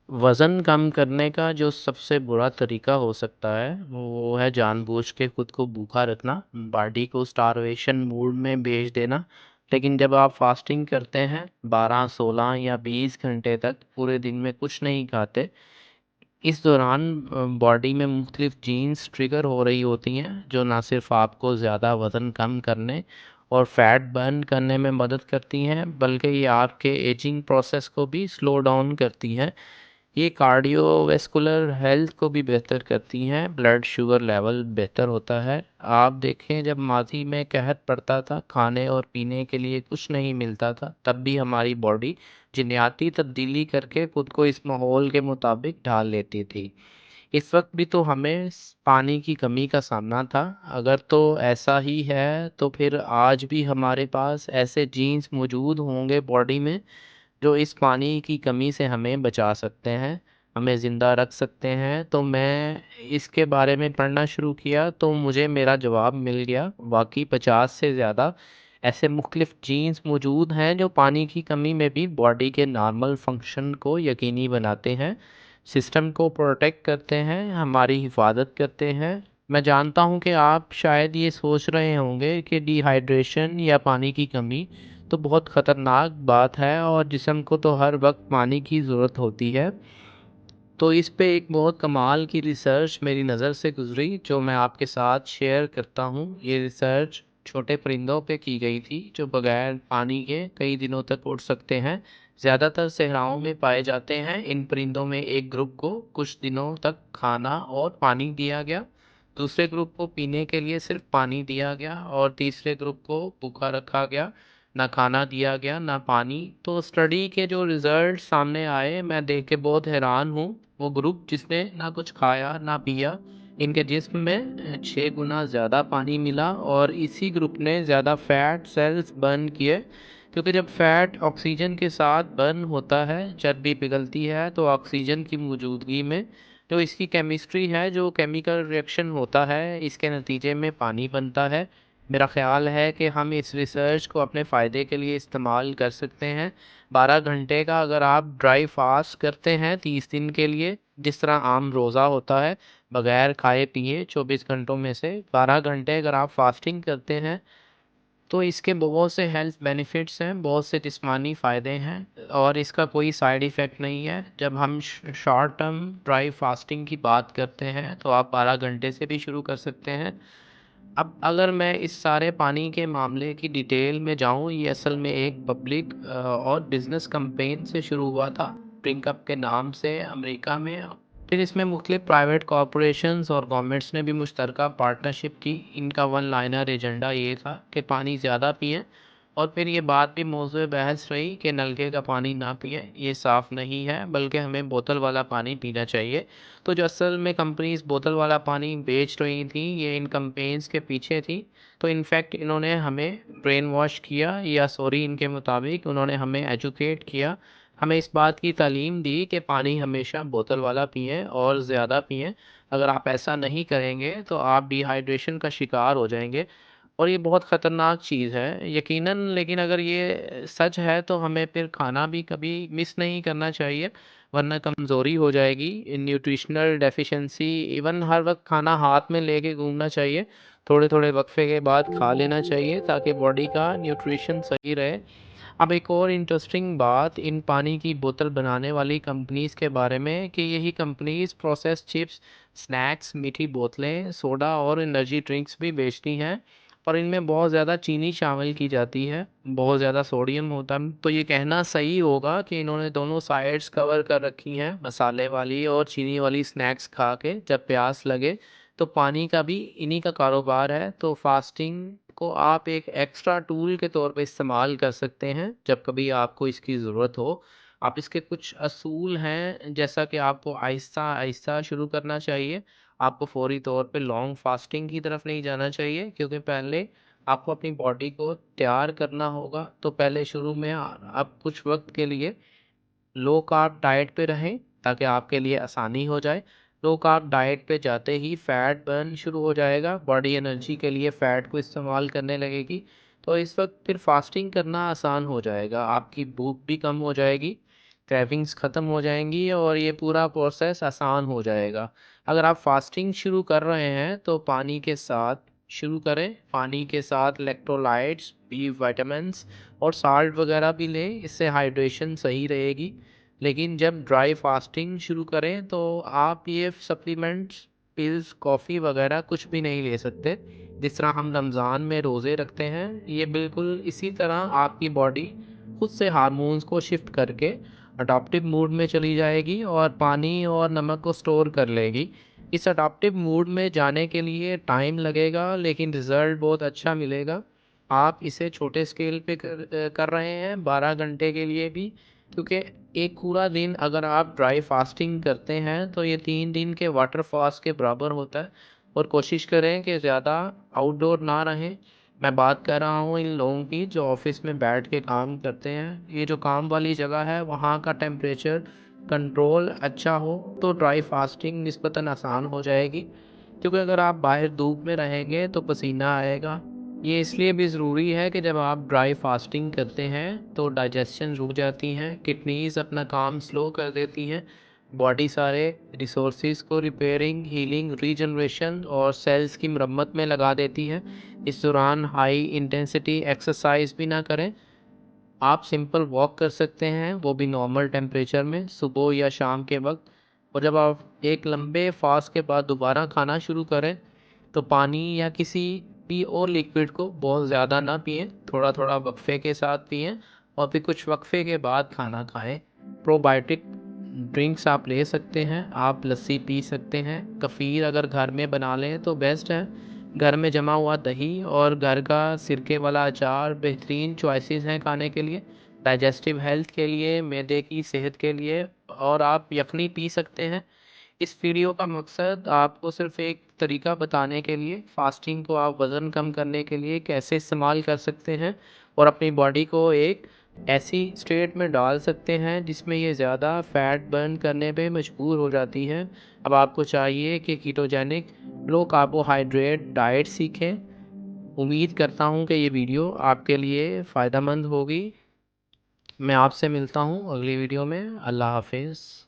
वज़न कम करने का जो सबसे बुरा तरीका हो सकता है, वो है जानबूझ के खुद को भूखा रखना, बॉडी को स्टार्वेशन मूड में भेज देना। लेकिन जब आप फास्टिंग करते हैं 12, 16 या 20 घंटे तक पूरे दिन में कुछ नहीं खाते, इस दौरान बॉडी में मुख्तलिफ जीन्स ट्रिगर हो रही होती हैं, जो ना सिर्फ आपको ज़्यादा वज़न कम करने और फैट बर्न करने में मदद करती हैं, बल्कि ये आपके एजिंग प्रोसेस को भी स्लो डाउन करती हैं। ये कार्डियोवैस्कुलर हेल्थ को भी बेहतर करती हैं, ब्लड शुगर लेवल बेहतर होता है। आप देखें, जब माज़ी में कहर पड़ता था, खाने और पीने के लिए कुछ नहीं मिलता था, तब भी हमारी बॉडी जीन्याती तब्दीली करके खुद को इस माहौल के मुताबिक ढाल लेती थी। इस वक्त भी तो हमें पानी की कमी का सामना था। अगर तो ऐसा ही है, तो फिर आज भी हमारे पास ऐसे जीन्स मौजूद होंगे बॉडी में जो इस पानी की कमी से हमें बचा सकते हैं, हमें ज़िंदा रख सकते हैं। तो मैं इसके बारे में पढ़ना शुरू किया, तो मुझे मेरा जवाब मिल गया। वाक़ई 50 से ज़्यादा ऐसे मुख्तलिफ़ जीन्स मौजूद हैं जो पानी की कमी में भी बॉडी के नॉर्मल फंक्शन को यकीनी बनाते हैं, सिस्टम को प्रोटेक्ट करते हैं, हमारी हिफाजत करते हैं। मैं जानता हूँ कि आप शायद ये सोच रहे होंगे कि डिहाइड्रेशन या पानी की कमी तो बहुत ख़तरनाक बात है और जिस्म को तो हर वक्त पानी की ज़रूरत होती है। तो इस पे एक बहुत कमाल की रिसर्च मेरी नज़र से गुज़री, जो मैं आपके साथ शेयर करता हूँ। ये रिसर्च छोटे परिंदों पे की गई थी, जो बगैर पानी के कई दिनों तक उड़ सकते हैं। ज़्यादातर सहराओं में पाए जाते हैं। इन परिंदों में एक ग्रुप को कुछ दिनों तक खाना और पानी दिया गया, दूसरे ग्रुप को पीने के लिए सिर्फ पानी दिया गया और तीसरे ग्रुप को भूखा रखा गया। ना खाना दिया गया, ना पानी। तो स्टडी के जो रिजल्ट सामने आए, मैं देख के बहुत हैरान हूँ। वो ग्रुप जिसने ना कुछ खाया ना पिया, इनके जिस्म में 6 गुना ज़्यादा पानी मिला और इसी ग्रुप ने ज़्यादा फैट सेल्स बर्न किए, क्योंकि जब फैट ऑक्सीजन के साथ बर्न होता है, चर्बी पिघलती है, तो ऑक्सीजन की मौजूदगी में जो इसकी केमिस्ट्री है, जो केमिकल रिएक्शन होता है, इसके नतीजे में पानी बनता है। मेरा ख़्याल है कि हम इस रिसर्च को अपने फ़ायदे के लिए इस्तेमाल कर सकते हैं। 12 घंटे का अगर आप ड्राई फास्ट करते हैं 30 दिन के लिए, जिस तरह आम रोज़ा होता है, बगैर खाए पिए 24 घंटों में से 12 घंटे अगर आप फास्टिंग करते हैं, तो इसके बहुत से हेल्थ बेनिफिट्स हैं, बहुत से जिस्मानी फ़ायदे हैं और इसका कोई साइड इफ़ेक्ट नहीं है। जब हम शॉर्ट टर्म ड्राई फास्टिंग की बात करते हैं, तो आप 12 घंटे से भी शुरू कर सकते हैं। अब अगर मैं इस सारे पानी के मामले की डिटेल में जाऊँ, ये असल में एक पब्लिक और बिज़नेस कैंपेन से शुरू हुआ था, ड्रिंक अप के नाम से अमेरिका में। फिर इसमें मुख्तलिफ प्राइवेट कॉरपोरेशंस और गवर्नमेंट्स ने भी मुश्तरका पार्टनरशिप की। इनका वन लाइनर एजेंडा ये था कि पानी ज़्यादा पिएँ और फिर ये बात भी मौज़ूए बहस रही कि नलके का पानी ना पिएँ, ये साफ़ नहीं है, बल्कि हमें बोतल वाला पानी पीना चाहिए। तो जो असल में कंपनीज़ बोतल वाला पानी बेच रही थी, ये इन कैंपेन्स के पीछे थी। तो इनफैक्ट इन्होंने हमें ब्रेन वॉश किया, या सॉरी, इनके मुताबिक उन्होंने हमें एजुकेट किया, हमें इस बात की तालीम दी कि पानी हमेशा बोतल वाला पिएँ और ज़्यादा पिएँ। अगर आप ऐसा नहीं करेंगे, तो आप डिहाइड्रेशन का शिकार हो जाएँगे और ये बहुत ख़तरनाक चीज़ है यकीनन। लेकिन अगर ये सच है, तो हमें फिर खाना भी कभी मिस नहीं करना चाहिए, वरना कमज़ोरी हो जाएगी, न्यूट्रिशनल डेफिशिएंसी। इवन हर वक़्त खाना हाथ में लेके घूमना चाहिए, थोड़े-थोड़े वक़्फ़े के बाद खा लेना चाहिए, ताकि बॉडी का न्यूट्रिशन सही रहे। अब एक और इंटरेस्टिंग बात इन पानी की बोतल बनाने वाली कंपनीज़ के बारे में, कि यही कंपनीज़ प्रोसेस्ड चिप्स, स्नैक्स, मीठी बोतलें, सोडा और एनर्जी ड्रिंक्स भी बेचती हैं, और इनमें बहुत ज़्यादा चीनी शामिल की जाती है, बहुत ज़्यादा सोडियम होता है। तो ये कहना सही होगा कि इन्होंने दोनों साइड्स कवर कर रखी हैं, मसाले वाली और चीनी वाली स्नैक्स खा के जब प्यास लगे, तो पानी का भी इन्हीं का कारोबार है। तो फास्टिंग को आप एक एक्स्ट्रा टूल के तौर पे इस्तेमाल कर सकते हैं, जब कभी आपको इसकी ज़रूरत हो। आप इसके कुछ असूल हैं, जैसा कि आपको आहिस्ता-आहिस्ता शुरू करना चाहिए। आपको फ़ौरी तौर पे लॉन्ग फास्टिंग की तरफ नहीं जाना चाहिए, क्योंकि पहले आपको अपनी बॉडी को तैयार करना होगा। तो पहले शुरू में आप कुछ वक़्त के लिए लो कार्ब डाइट पे रहें, ताकि आपके लिए आसानी हो जाए। लो कार्ब डाइट पे जाते ही फैट बर्न शुरू हो जाएगा, बॉडी एनर्जी के लिए फैट को इस्तेमाल करने लगेगी। तो इस वक्त फिर फास्टिंग करना आसान हो जाएगा, आपकी भूख भी कम हो जाएगी। क्रेविंग्स ख़त्म हो जाएंगी और ये पूरा प्रोसेस आसान हो जाएगा। अगर आप फास्टिंग शुरू कर रहे हैं तो पानी के साथ शुरू करें। पानी के साथ इलेक्ट्रोलाइट्स, बी विटामिन्स और साल्ट वगैरह भी लें, इससे हाइड्रेशन सही रहेगी। लेकिन जब ड्राई फास्टिंग शुरू करें तो आप ये सप्लीमेंट्स, पिल्स, कॉफ़ी वगैरह कुछ भी नहीं ले सकते। जिस तरह हम रमज़ान में रोज़े रखते हैं, ये बिल्कुल इसी तरह आपकी बॉडी खुद से हार्मोन्स को शिफ्ट करके अडॉप्टिव मूड में चली जाएगी और पानी और नमक को स्टोर कर लेगी। इस अडॉप्टिव मूड में जाने के लिए टाइम लगेगा, लेकिन रिज़ल्ट बहुत अच्छा मिलेगा। आप इसे छोटे स्केल पे कर रहे हैं 12 घंटे के लिए भी, क्योंकि एक पूरा दिन अगर आप ड्राई फास्टिंग करते हैं तो ये 3 दिन के वाटर फास्ट के बराबर होता है। और कोशिश करें कि ज़्यादा आउटडोर ना रहें। मैं बात कर रहा हूँ इन लोगों की जो ऑफिस में बैठ के काम करते हैं। ये जो काम वाली जगह है वहाँ का टेम्परेचर कंट्रोल अच्छा हो तो ड्राई फास्टिंग निस्बतन आसान हो जाएगी, क्योंकि अगर आप बाहर धूप में रहेंगे तो पसीना आएगा। ये इसलिए भी ज़रूरी है कि जब आप ड्राई फास्टिंग करते हैं तो डाइजेशन रुक जाती हैं, किडनीज अपना काम स्लो कर देती हैं, बॉडी सारे रिसोर्सेज को रिपेयरिंग, हीलिंग, रीजनरेशन और सेल्स की मरम्मत में लगा देती है। इस दौरान हाई इंटेंसिटी एक्सरसाइज भी ना करें। आप सिंपल वॉक कर सकते हैं, वो भी नॉर्मल टेम्परेचर में सुबह या शाम के वक्त। और जब आप एक लंबे फास्ट के बाद दोबारा खाना शुरू करें तो पानी या किसी भी और लिक्विड को बहुत ज़्यादा ना पिएं, थोड़ा थोड़ा वक्फे के साथ पिएं और फिर कुछ वक्फे के बाद खाना खाएं। प्रोबायोटिक ड्रिंक्स आप ले सकते हैं, आप लस्सी पी सकते हैं, कफ़ीर अगर घर में बना लें तो बेस्ट है। घर में जमा हुआ दही और घर का सिरके वाला अचार बेहतरीन चॉइसेस हैं खाने के लिए, डाइजेस्टिव हेल्थ के लिए, मैदे की सेहत के लिए। और आप यखनी पी सकते हैं। इस वीडियो का मकसद आपको सिर्फ एक तरीका बताने के लिए, फास्टिंग को आप वज़न कम करने के लिए कैसे इस्तेमाल कर सकते हैं और अपनी बॉडी को एक ऐसी स्टेट में डाल सकते हैं जिसमें ये ज़्यादा फैट बर्न करने पे मजबूर हो जाती है। अब आपको चाहिए कि कीटोजेनिक लो कार्बोहाइड्रेट डाइट सीखें। उम्मीद करता हूँ कि ये वीडियो आपके लिए फ़ायदेमंद होगी। मैं आपसे मिलता हूँ अगली वीडियो में। अल्लाह हाफिज़।